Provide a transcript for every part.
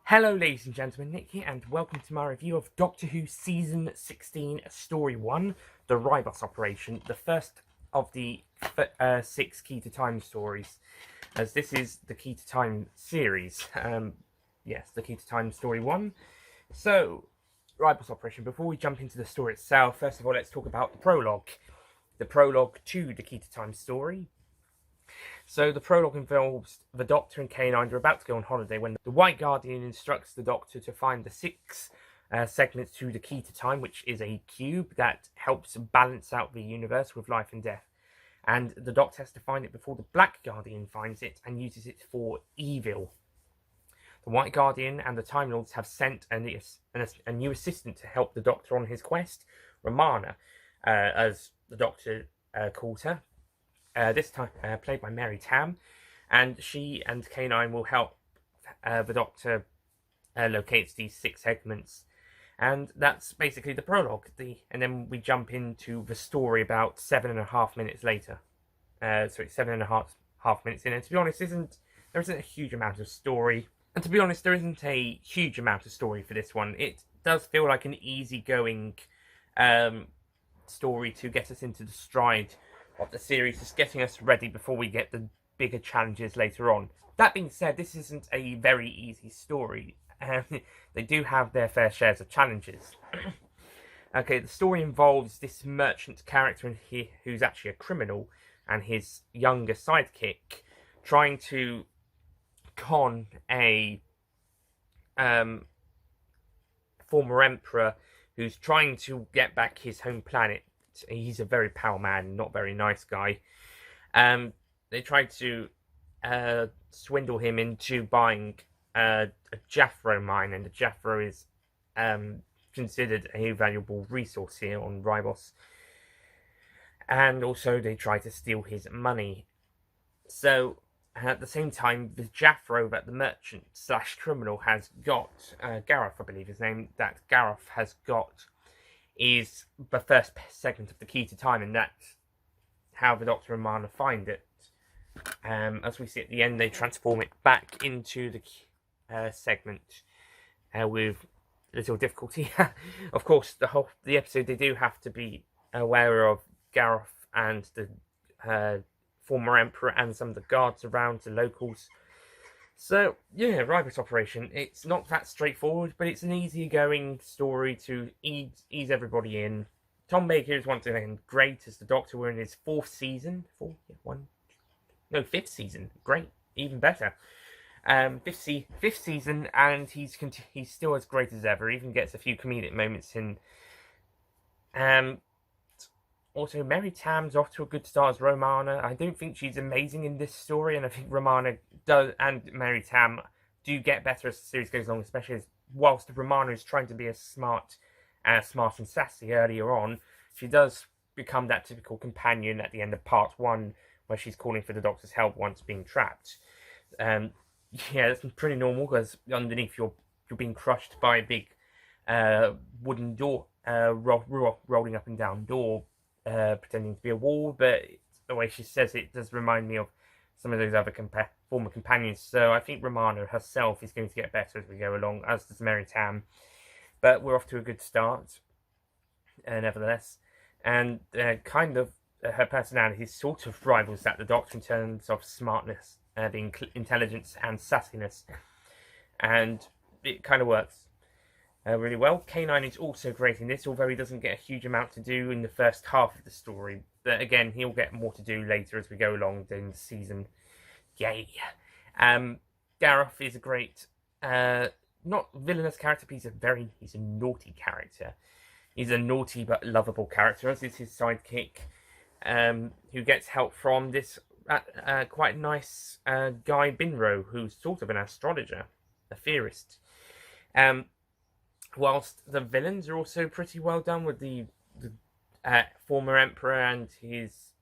Hello ladies and gentlemen, Nick here, and welcome to my review of Doctor Who Season 16, Story 1, The Ribos Operation, the first of the 6 Key to Time stories, as this is the Key to Time series. Yes, the Key to Time Story 1. So, Ribos Operation, before we jump into the story itself, first of all let's talk about the prologue. The prologue to the Key to Time story. So the prologue involves the Doctor and K9 are about to go on holiday when the White Guardian instructs the Doctor to find the 6 segments to the Key to Time, which is a cube that helps balance out the universe with life and death. And the Doctor has to find it before the Black Guardian finds it and uses it for evil. The White Guardian and the Time Lords have sent a new assistant to help the Doctor on his quest, Romana, as the Doctor calls her. This time played by Mary Tam, and she and K9 will help the Doctor locate these 6 segments, and that's basically the prologue. And then we jump into the story about 7.5 minutes later. So it's 7.5 minutes in, and to be honest, there isn't a huge amount of story. And to be honest, there isn't a huge amount of story for this one. It does feel like an easygoing story to get us into the stride of the series, just getting us ready before we get the bigger challenges later on. That being said, this isn't a very easy story. They do have their fair shares of challenges. Okay, the story involves this merchant character who's actually a criminal, and his younger sidekick trying to con a former emperor who's trying to get back his home planet. He's a very powerful man, not very nice guy. They tried to swindle him into buying a Jaffro mine, and the Jaffro is considered a valuable resource here on Ribos. And also they tried to steal his money. So at the same time, the Jaffro that the merchant / criminal has got, Gareth I believe his name, that Gareth has got, is the first segment of the Key to Time, and that's how the Doctor and Romana find it. As we see at the end, they transform it back into the segment with little difficulty. Of course, the episode, they do have to be aware of Gareth and the former Emperor and some of the guards around, the locals. So, yeah, Ribos Operation, it's not that straightforward, but it's an easygoing story to ease everybody in. Tom Baker is once again great as the Doctor. We're in his 4th season. 5th season. Great, even better. 5th season, and he's still as great as ever. Even gets a few comedic moments in. Also, Mary Tam's off to a good start as Romana. I don't think she's amazing in this story, and I think Romana and Mary Tam do get better as the series goes along, especially whilst Romana is trying to be as smart and sassy earlier on, she does become that typical companion at the end of part 1, where she's calling for the Doctor's help once being trapped. Yeah, that's pretty normal, because underneath you're being crushed by a big wooden door, rolling up and down door, pretending to be a wall, but the way she says it does remind me of some of those other former companions. So I think Romana herself is going to get better as we go along, as does Mary Tam. But we're off to a good start, nevertheless. And kind of her personality sort of rivals that the Doctor in terms of smartness, being intelligence and sassiness. And it kind of works really well. K9 is also great in this, although he doesn't get a huge amount to do in the first half of the story. But again, he'll get more to do later as we go along in the season. Yay! Gareth is a great, not villainous character, but he's a naughty character. He's a naughty but lovable character, as is his sidekick, who gets help from this quite nice guy Binro, who's sort of an astrologer, a theorist. Whilst the villains are also pretty well done, with the former emperor and his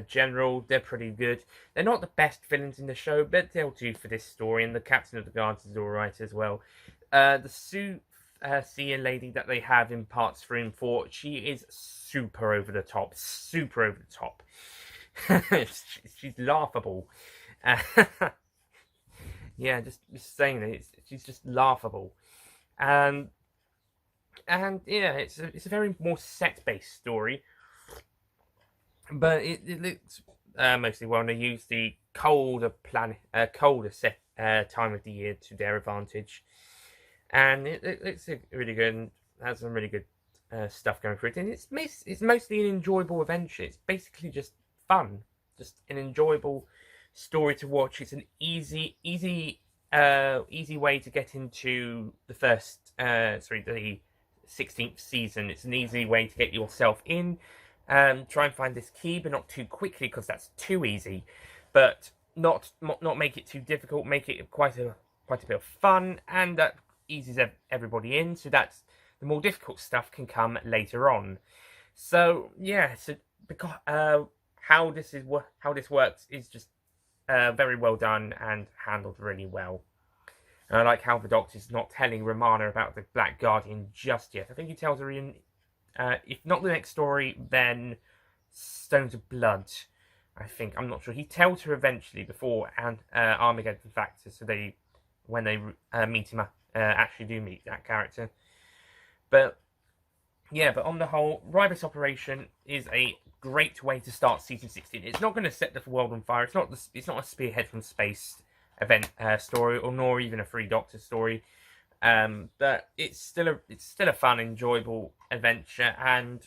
general. They're pretty good. They're not the best villains in the show, but they'll do for this story, and the captain of the guards is alright as well. The Soothsayer lady that they have in parts 3 and 4, she is super over the top. Super over the top. She's laughable. Yeah, just saying that, she's just laughable. And yeah, it's a very more set-based story, but it looks mostly well. And they use the colder time of the year to their advantage, and it looks really good and has some really good stuff going for it. And it's mostly an enjoyable adventure. It's basically just fun, just an enjoyable story to watch. It's an easy way to get into the the 16th season. It's an easy way to get yourself in. Try and find this key, but not too quickly, because that's too easy. But not make it too difficult. Make it quite a bit of fun, and that eases everybody in. So that's the more difficult stuff can come later on. So yeah, so because how this works is just very well done and handled really well. And I like how the Doctor's not telling Romana about the Black Guardian just yet. I think he tells her in, if not the next story, then Stones of Blood. I think, I'm not sure. He tells her eventually before Armageddon Factor, so when they meet him, actually do meet that character. But yeah, but on the whole, Ribos Operation is a great way to start season 16. It's not going to set the world on fire. It's not a Spearhead from Space event story, or nor even a Three Doctor story, but it's still a fun, enjoyable adventure, and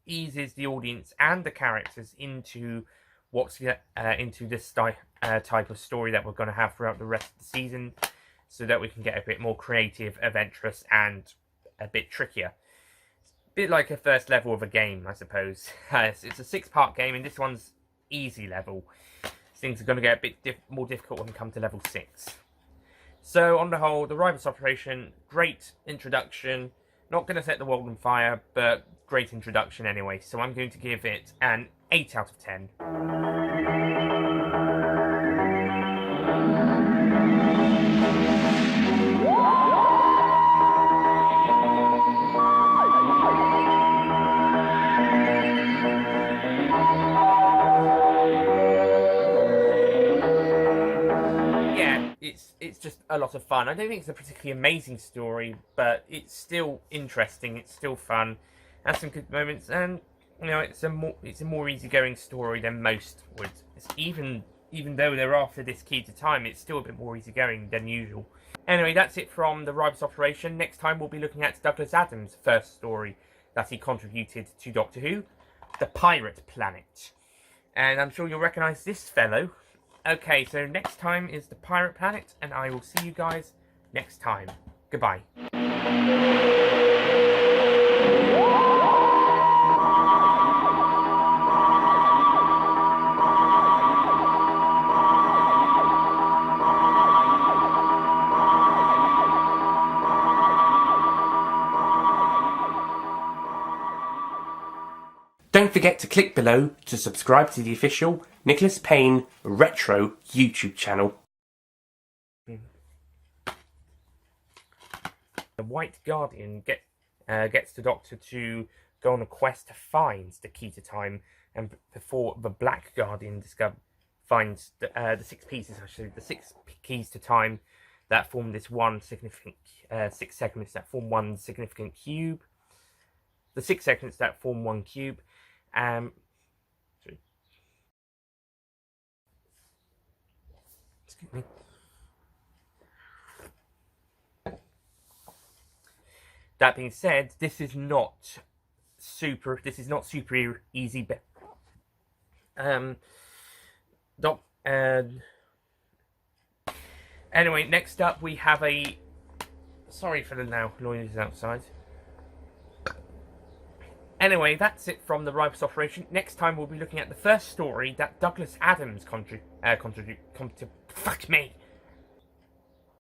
eases the audience and the characters into into this type of story that we're going to have throughout the rest of the season, so that we can get a bit more creative, adventurous, and a bit trickier. A bit like a first level of a game, I suppose. It's a 6-part game, and this one's easy level. Things are going to get a bit more difficult when we come to level 6. So, on the whole, the Ribos Operation, great introduction. Not going to set the world on fire, but great introduction anyway. So I'm going to give it an 8 out of 10. It's just a lot of fun. I don't think it's a particularly amazing story, but it's still interesting. It's still fun. Has some good moments, and you know, it's a more easygoing story than most would. It's even though they're after this key to time, it's still a bit more easygoing than usual. Anyway, that's it from the Ribos Operation. Next time we'll be looking at Douglas Adams' first story that he contributed to Doctor Who, The Pirate Planet. And I'm sure you'll recognise this fellow. Okay, so next time is The Pirate Planet, and I will see you guys next time. Goodbye. Don't forget to click below to subscribe to the official Nicholas Payne Retro YouTube channel. The White Guardian gets the Doctor to go on a quest to find the key to time, and before the Black Guardian finds the 6 pieces, actually, the 6 keys to time that form this one significant 6 segments that form one significant cube. The 6 segments that form one cube. Excuse me. That being said, this is not super easy. Anyway, next up we have a. Sorry for the loud noises outside. Anyway, that's it from the Ribos Operation. Next time we'll be looking at the first story that Douglas Adams fuck me,